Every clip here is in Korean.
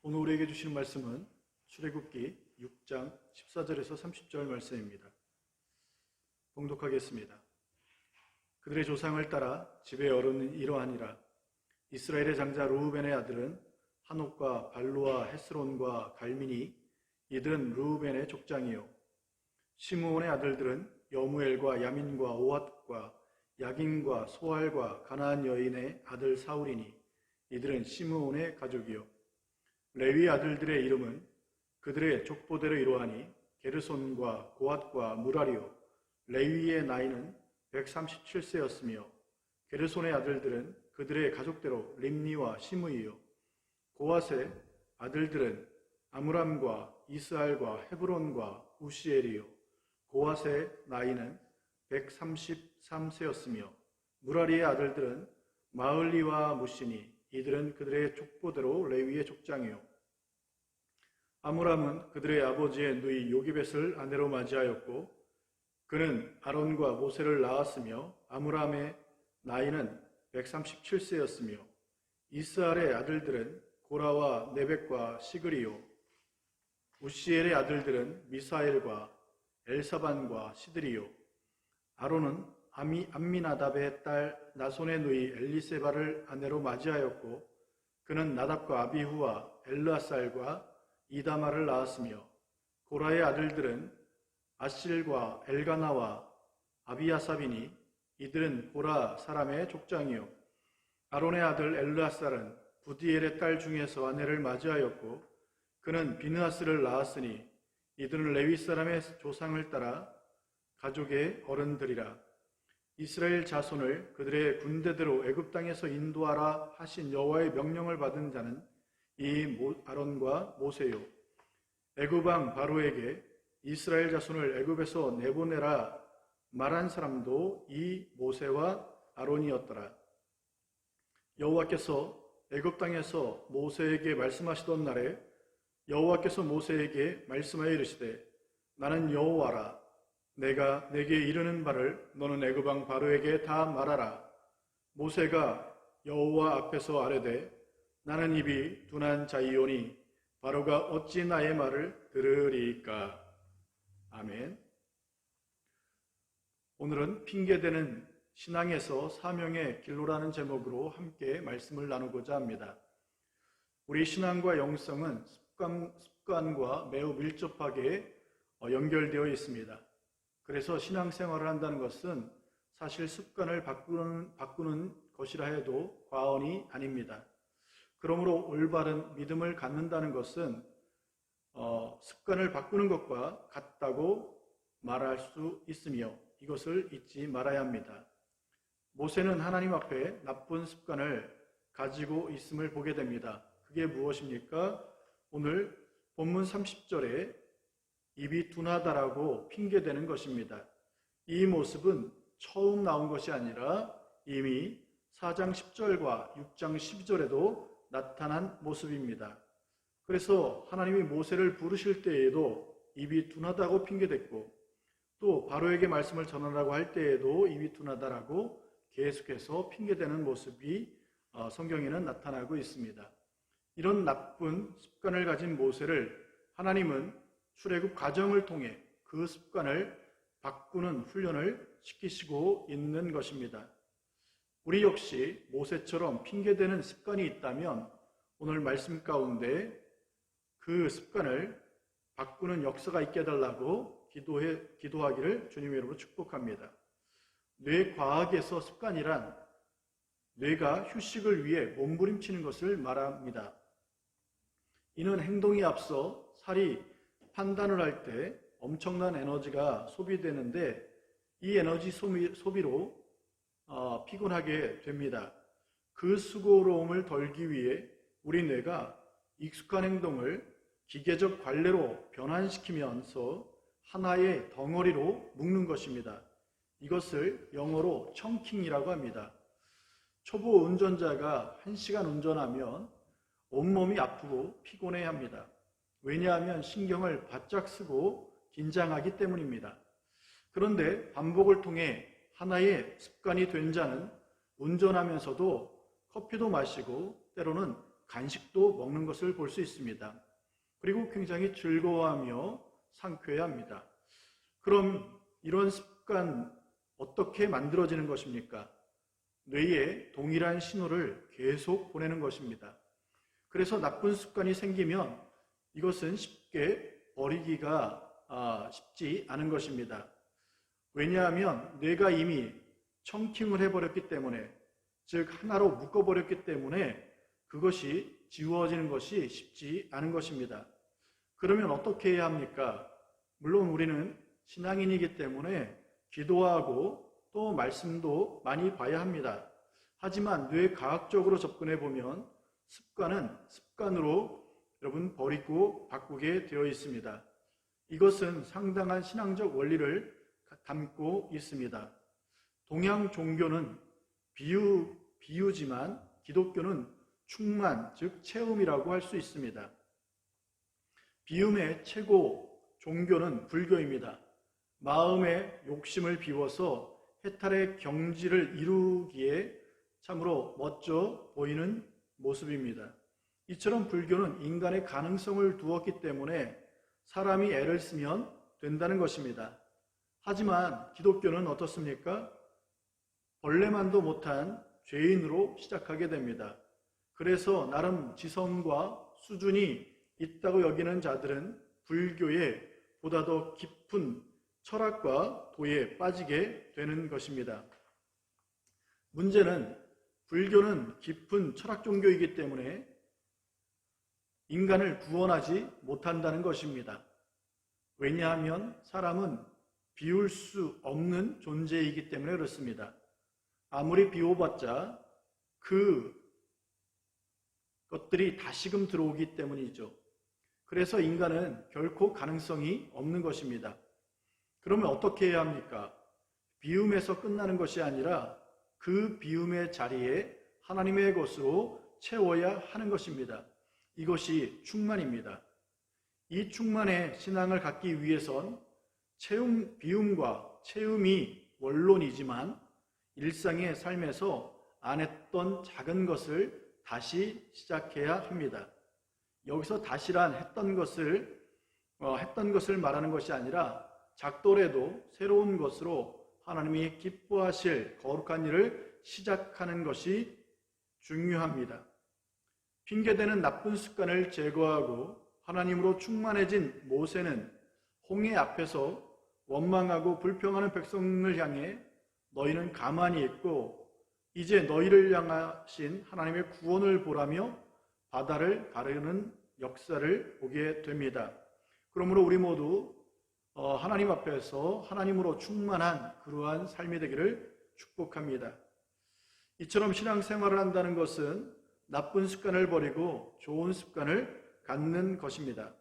오늘 우리에게 주시는 말씀은 출애굽기 6장 14절에서 30절 말씀입니다. 봉독하겠습니다. 그들의 조상을 따라 집의 어른은 이러하니라. 이스라엘의 장자 르우벤의 아들은 한옥과 발루와 헤스론과 갈미니, 이들은 르우벤의 족장이요. 시므온의 아들들은 여무엘과 야민과 오핫과 야긴과 소알과 가나안 여인의 아들 사울이니, 이들은 시므온의 가족이요. 레위 아들들의 이름은 그들의 족보대로 이러하니 게르손과 고핫과 무라리요. 레위의 나이는 137세였으며 게르손의 아들들은 그들의 가족대로 림니와 시므이요. 고핫의 아들들은 아므람과 이스알과 헤브론과 우시엘이요. 고핫의 나이는 133세였으며 무라리의 아들들은 마을리와 무시니, 이들은 그들의 족보대로 레위의 족장이요. 아므람은 그들의 아버지의 누이 요기벳을 아내로 맞이하였고, 그는 아론과 모세를 낳았으며 아므람의 나이는 137세였으며 이스알의 아들들은 고라와 네벡과 시그리요. 우시엘의 아들들은 미사엘과 엘사반과 시드리요. 아론은 암미나답의 딸 나손의 누이 엘리세바를 아내로 맞이하였고, 그는 나답과 아비후와 엘르아살과 이다마를 낳았으며 고라의 아들들은 아실과 엘가나와 아비아삽이니, 이들은 고라 사람의 족장이요. 아론의 아들 엘르아살은 부디엘의 딸 중에서 아내를 맞이하였고, 그는 비느하스를 낳았으니, 이들은 레위 사람의 조상을 따라 가족의 어른들이라. 이스라엘 자손을 그들의 군대대로 애굽 땅에서 인도하라 하신 여호와의 명령을 받은 자는 이 아론과 모세요. 애굽 왕 바로에게 이스라엘 자손을 애굽에서 내보내라 말한 사람도 이 모세와 아론이었더라. 여호와께서 애굽 땅에서 모세에게 말씀하시던 날에 여호와께서 모세에게 말씀하여 이르시되, 나는 여호와라. 내가 내게 이르는 바를 너는 애굽 왕 바로에게 다 말하라. 모세가 여호와 앞에서 아뢰되, 나는 입이 둔한 자이오니 바로가 어찌 나의 말을 들으리까. 아멘. 오늘은 핑계대는 신앙에서 사명의 길로라는 제목으로 함께 말씀을 나누고자 합니다. 우리 신앙과 영성은 습관과 매우 밀접하게 연결되어 있습니다. 그래서 신앙생활을 한다는 것은 사실 습관을 바꾸는 것이라 해도 과언이 아닙니다. 그러므로 올바른 믿음을 갖는다는 것은 습관을 바꾸는 것과 같다고 말할 수 있으며, 이것을 잊지 말아야 합니다. 모세는 하나님 앞에 나쁜 습관을 가지고 있음을 보게 됩니다. 그게 무엇입니까? 오늘 본문 30절에 입이 둔하다라고 핑계대는 것입니다. 이 모습은 처음 나온 것이 아니라 이미 4장 10절과 6장 12절에도 나타난 모습입니다. 그래서 하나님이 모세를 부르실 때에도 입이 둔하다고 핑계댔고, 또 바로에게 말씀을 전하라고 할 때에도 입이 둔하다라고 계속해서 핑계대는 모습이 성경에는 나타나고 있습니다. 이런 나쁜 습관을 가진 모세를 하나님은 출애굽 과정을 통해 그 습관을 바꾸는 훈련을 시키시고 있는 것입니다. 우리 역시 모세처럼 핑계대는 습관이 있다면 오늘 말씀 가운데 그 습관을 바꾸는 역사가 있게 해달라고 기도하기를 주님의 이름으로 축복합니다. 뇌과학에서 습관이란 뇌가 휴식을 위해 몸부림치는 것을 말합니다. 이는 행동에 앞서 살이 판단을 할 때 엄청난 에너지가 소비되는데, 이 에너지 소비로 피곤하게 됩니다. 그 수고로움을 덜기 위해 우리 뇌가 익숙한 행동을 기계적 관례로 변환시키면서 하나의 덩어리로 묶는 것입니다. 이것을 영어로 청킹이라고 합니다. 초보 운전자가 1시간 운전하면 온몸이 아프고 피곤해합니다. 왜냐하면 신경을 바짝 쓰고 긴장하기 때문입니다. 그런데 반복을 통해 하나의 습관이 된 자는 운전하면서도 커피도 마시고 때로는 간식도 먹는 것을 볼 수 있습니다. 그리고 굉장히 즐거워하며 상쾌해합니다. 그럼 이런 습관 어떻게 만들어지는 것입니까? 뇌에 동일한 신호를 계속 보내는 것입니다. 그래서 나쁜 습관이 생기면 이것은 쉽게 버리기가 쉽지 않은 것입니다. 왜냐하면 뇌가 이미 청킹을 해버렸기 때문에, 즉 하나로 묶어버렸기 때문에 그것이 지워지는 것이 쉽지 않은 것입니다. 그러면 어떻게 해야 합니까? 물론 우리는 신앙인이기 때문에 기도하고 또 말씀도 많이 봐야 합니다. 하지만 뇌과학적으로 접근해 보면 습관은 습관으로 여러분 버리고 바꾸게 되어 있습니다. 이것은 상당한 신앙적 원리를 담고 있습니다. 동양 종교는 비유지만 기독교는 충만, 즉 체험이라고 할 수 있습니다. 비움의 최고 종교는 불교입니다. 마음의 욕심을 비워서 해탈의 경지를 이루기에 참으로 멋져 보이는 모습입니다. 이처럼 불교는 인간의 가능성을 두었기 때문에 사람이 애를 쓰면 된다는 것입니다. 하지만 기독교는 어떻습니까? 벌레만도 못한 죄인으로 시작하게 됩니다. 그래서 나름 지성과 수준이 있다고 여기는 자들은 불교에 보다 더 깊은 철학과 도에 빠지게 되는 것입니다. 문제는 불교는 깊은 철학 종교이기 때문에 인간을 구원하지 못한다는 것입니다. 왜냐하면 사람은 비울 수 없는 존재이기 때문에 그렇습니다. 아무리 비워봤자 그 것들이 다시금 들어오기 때문이죠. 그래서 인간은 결코 가능성이 없는 것입니다. 그러면 어떻게 해야 합니까? 비움에서 끝나는 것이 아니라 그 비움의 자리에 하나님의 것으로 채워야 하는 것입니다. 이것이 충만입니다. 이 충만의 신앙을 갖기 위해선 비움과 체험이 원론이지만 일상의 삶에서 안 했던 작은 것을 다시 시작해야 합니다. 여기서 다시란 했던 것을 말하는 것이 아니라 작더라도 새로운 것으로 하나님이 기뻐하실 거룩한 일을 시작하는 것이 중요합니다. 핑계대는 나쁜 습관을 제거하고 하나님으로 충만해진 모세는 홍해 앞에서 원망하고 불평하는 백성을 향해 너희는 가만히 있고 이제 너희를 향하신 하나님의 구원을 보라며 바다를 가르는 역사를 보게 됩니다. 그러므로 우리 모두 하나님 앞에서 하나님으로 충만한 그러한 삶이 되기를 축복합니다. 이처럼 신앙생활을 한다는 것은 나쁜 습관을 버리고 좋은 습관을 갖는 것입니다.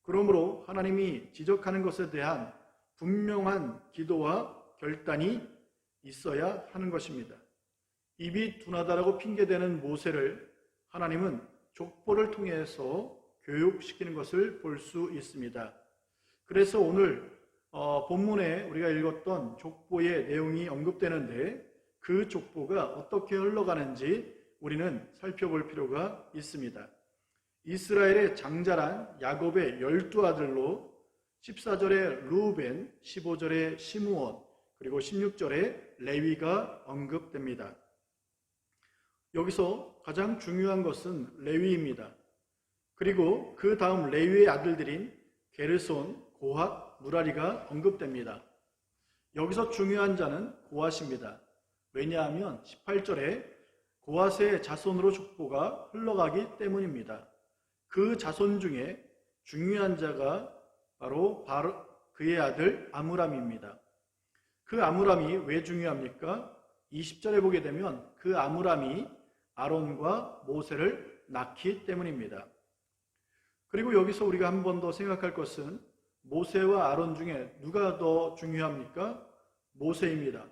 그러므로 하나님이 지적하는 것에 대한 분명한 기도와 결단이 있어야 하는 것입니다. 입이 둔하다라고 핑계대는 모세를 하나님은 족보를 통해서 교육시키는 것을 볼 수 있습니다. 그래서 오늘 본문에 우리가 읽었던 족보의 내용이 언급되는데 그 족보가 어떻게 흘러가는지 우리는 살펴볼 필요가 있습니다. 이스라엘의 장자란 야곱의 12아들로 14절에 루벤, 15절에 시므온, 그리고 16절에 레위가 언급됩니다. 여기서 가장 중요한 것은 레위입니다. 그리고 그 다음 레위의 아들들인 게르손, 고핫, 무라리가 언급됩니다. 여기서 중요한 자는 고핫입니다. 왜냐하면 18절에 고핫의 자손으로 족보가 흘러가기 때문입니다. 그 자손 중에 중요한 자가 바로 그의 아들 아므람입니다. 그 아므람이 왜 중요합니까? 20절에 보게 되면 그 아므람이 아론과 모세를 낳기 때문입니다. 그리고 여기서 우리가 한 번 더 생각할 것은 모세와 아론 중에 누가 더 중요합니까? 모세입니다.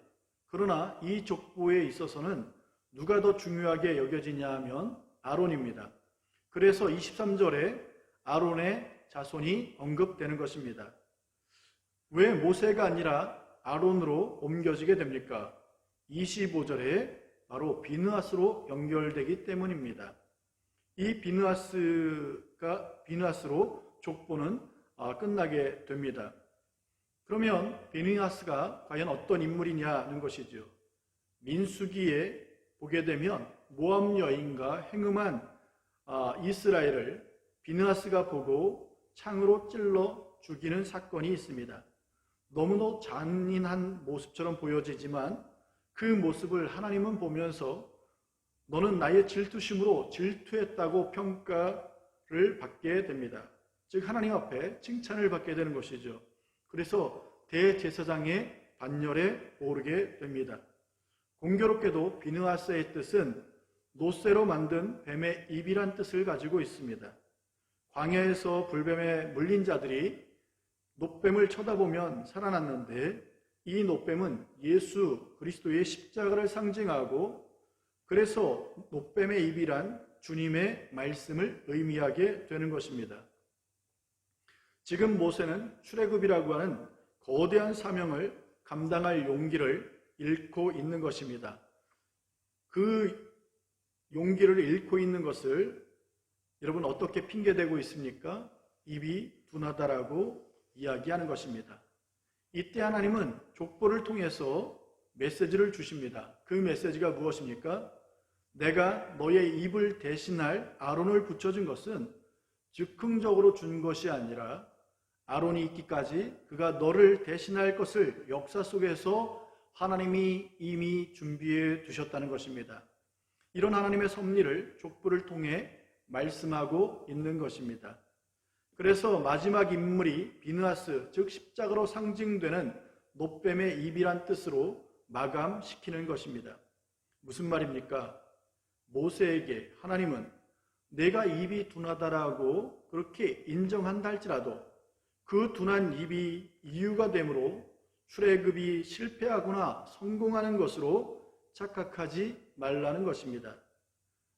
그러나 이 족보에 있어서는 누가 더 중요하게 여겨지냐 하면 아론입니다. 그래서 23절에 아론의 자손이 언급되는 것입니다. 왜 모세가 아니라 아론으로 옮겨지게 됩니까? 25절에 바로 비느하스로 연결되기 때문입니다. 이 비느하스로 족보는 끝나게 됩니다. 그러면 비느하스가 과연 어떤 인물이냐는 것이죠. 민수기에 보게 되면 모압 여인과 행음한 이스라엘을 비느하스가 보고 창으로 찔러 죽이는 사건이 있습니다. 너무도 잔인한 모습처럼 보여지지만 그 모습을 하나님은 보면서 너는 나의 질투심으로 질투했다고 평가를 받게 됩니다. 즉 하나님 앞에 칭찬을 받게 되는 것이죠. 그래서 대제사장의 반열에 오르게 됩니다. 공교롭게도 비느하스의 뜻은 노쇠로 만든 뱀의 입이란 뜻을 가지고 있습니다. 광야에서 불뱀에 물린 자들이 놋뱀을 쳐다보면 살아났는데 이 놋뱀은 예수 그리스도의 십자가를 상징하고 그래서 놋뱀의 입이란 주님의 말씀을 의미하게 되는 것입니다. 지금 모세는 출애굽이라고 하는 거대한 사명을 감당할 용기를 잃고 있는 것입니다. 그 용기를 잃고 있는 것을 여러분 어떻게 핑계대고 있습니까? 입이 둔하다라고 이야기하는 것입니다. 이때 하나님은 족보를 통해서 메시지를 주십니다. 그 메시지가 무엇입니까? 내가 너의 입을 대신할 아론을 붙여준 것은 즉흥적으로 준 것이 아니라 아론이 있기까지 그가 너를 대신할 것을 역사 속에서 하나님이 이미 준비해 두셨다는 것입니다. 이런 하나님의 섭리를 족보를 통해 말씀하고 있는 것입니다. 그래서 마지막 인물이 비느하스, 즉 십자가로 상징되는 놋뱀의 입이란 뜻으로 마감시키는 것입니다. 무슨 말입니까? 모세에게 하나님은 내가 입이 둔하다라고 그렇게 인정한다 할지라도 그 둔한 입이 이유가 되므로 출애굽이 실패하거나 성공하는 것으로 착각하지 말라는 것입니다.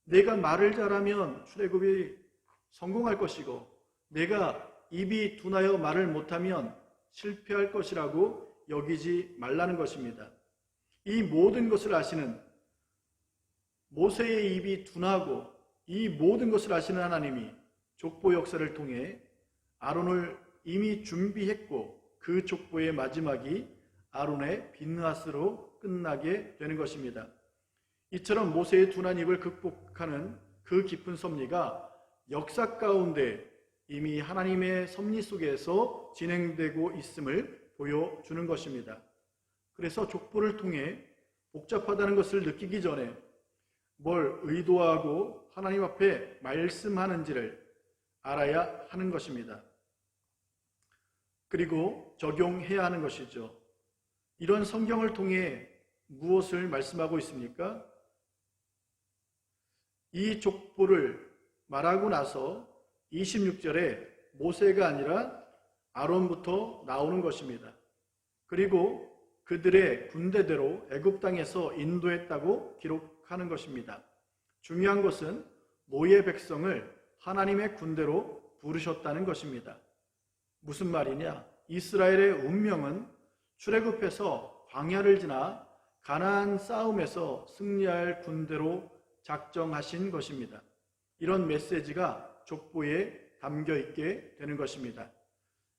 내가 말을 잘하면 출애굽이 성공할 것이고 내가 입이 둔하여 말을 못하면 실패할 것이라고 여기지 말라는 것입니다. 이 모든 것을 아시는 모세의 입이 둔하고 이 모든 것을 아시는 하나님이 족보 역사를 통해 아론을 이미 준비했고 그 족보의 마지막이 아론의 비느하스로 끝나게 되는 것입니다. 이처럼 모세의 둔한 입을 극복하는 그 깊은 섭리가 역사 가운데 이미 하나님의 섭리 속에서 진행되고 있음을 보여주는 것입니다. 그래서 족보를 통해 복잡하다는 것을 느끼기 전에 뭘 의도하고 하나님 앞에 말씀하는지를 알아야 하는 것입니다. 그리고 적용해야 하는 것이죠. 이런 성경을 통해 무엇을 말씀하고 있습니까? 이 족보를 말하고 나서 26절에 모세가 아니라 아론부터 나오는 것입니다. 그리고 그들의 군대대로 애굽 땅에서 인도했다고 기록하는 것입니다. 중요한 것은 노예 백성을 하나님의 군대로 부르셨다는 것입니다. 무슨 말이냐? 이스라엘의 운명은 출애굽해서 광야를 지나 가나안 싸움에서 승리할 군대로 작정하신 것입니다. 이런 메시지가 족보에 담겨 있게 되는 것입니다.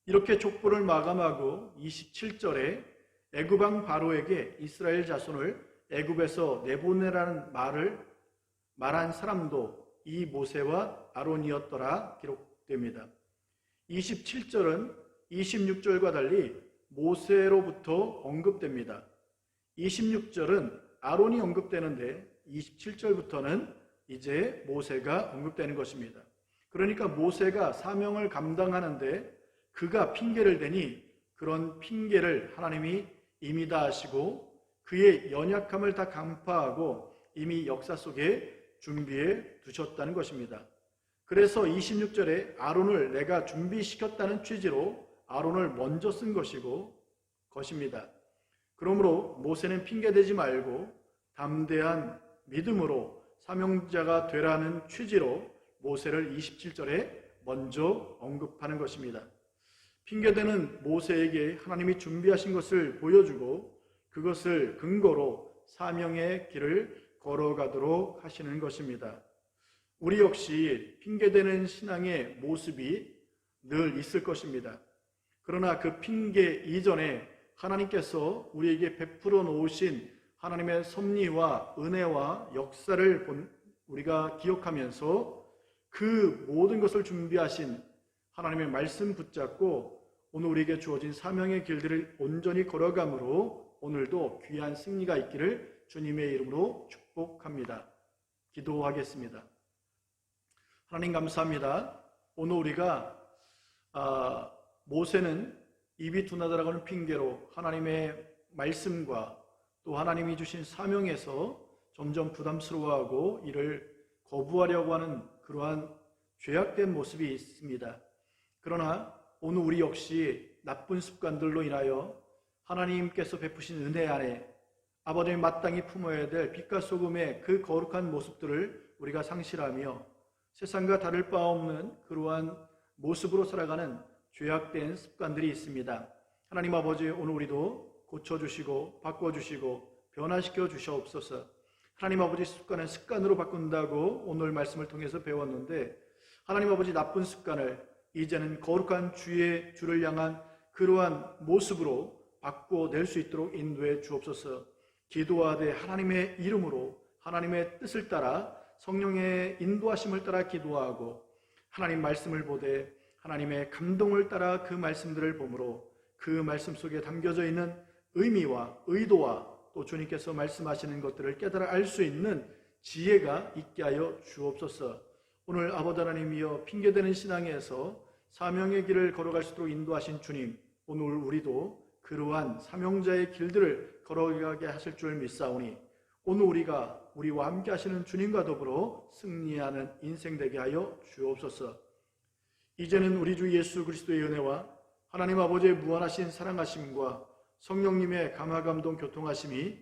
이렇게 족보를 마감하고 27절에 애굽 왕 바로에게 이스라엘 자손을 애굽에서 내보내라는 말을 말한 사람도 이 모세와 아론이었더라 기록됩니다. 27절은 26절과 달리 모세로부터 언급됩니다. 26절은 아론이 언급되는데 27절부터는 이제 모세가 언급되는 것입니다. 그러니까 모세가 사명을 감당하는데 그가 핑계를 대니 그런 핑계를 하나님이 이미 다 아시고 그의 연약함을 다 간파하고 이미 역사 속에 준비해 두셨다는 것입니다. 그래서 26절에 아론을 내가 준비시켰다는 취지로 아론을 먼저 쓴 것입니다. 그러므로 모세는 핑계대지 말고 담대한 믿음으로 사명자가 되라는 취지로 모세를 27절에 먼저 언급하는 것입니다. 핑계대는 모세에게 하나님이 준비하신 것을 보여주고 그것을 근거로 사명의 길을 걸어가도록 하시는 것입니다. 우리 역시 핑계대는 신앙의 모습이 늘 있을 것입니다. 그러나 그 핑계 이전에 하나님께서 우리에게 베풀어 놓으신 하나님의 섭리와 은혜와 역사를 우리가 기억하면서 그 모든 것을 준비하신 하나님의 말씀 붙잡고 오늘 우리에게 주어진 사명의 길들을 온전히 걸어감으로 오늘도 귀한 승리가 있기를 주님의 이름으로 축복합니다. 기도하겠습니다. 하나님 감사합니다. 오늘 우리가 모세는 입이 둔하다라고 하는 핑계로 하나님의 말씀과 또 하나님이 주신 사명에서 점점 부담스러워하고 이를 거부하려고 하는 그러한 죄악된 모습이 있습니다. 그러나 오늘 우리 역시 나쁜 습관들로 인하여 하나님께서 베푸신 은혜 안에 아버지의 마땅히 품어야 될 빛과 소금의 그 거룩한 모습들을 우리가 상실하며 세상과 다를 바 없는 그러한 모습으로 살아가는 죄악된 습관들이 있습니다. 하나님 아버지, 오늘 우리도 고쳐주시고 바꿔주시고 변화시켜 주시옵소서. 하나님 아버지, 습관을 습관으로 바꾼다고 오늘 말씀을 통해서 배웠는데 하나님 아버지, 나쁜 습관을 이제는 거룩한 주를 향한 그러한 모습으로 바꿔낼 수 있도록 인도해 주옵소서. 기도하되 하나님의 이름으로 하나님의 뜻을 따라 성령의 인도하심을 따라 기도하고 하나님 말씀을 보되 하나님의 감동을 따라 그 말씀들을 보므로 그 말씀 속에 담겨져 있는 의미와 의도와 또 주님께서 말씀하시는 것들을 깨달아 알 수 있는 지혜가 있게 하여 주옵소서. 오늘 아버지 하나님이여 핑계대는 신앙에서 사명의 길을 걸어갈 수 있도록 인도하신 주님, 오늘 우리도 그러한 사명자의 길들을 걸어가게 하실 줄 믿사오니 오늘 우리와 함께 하시는 주님과 더불어 승리하는 인생 되게 하여 주옵소서. 이제는 우리 주 예수 그리스도의 은혜와 하나님 아버지의 무한하신 사랑하심과 성령님의 감화감동 교통하심이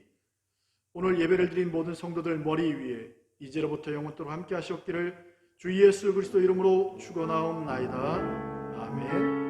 오늘 예배를 드린 모든 성도들 머리 위에 이제로부터 영원토록 함께 하시옵기를 주 예수 그리스도 이름으로 축원하옵나이다. 아멘.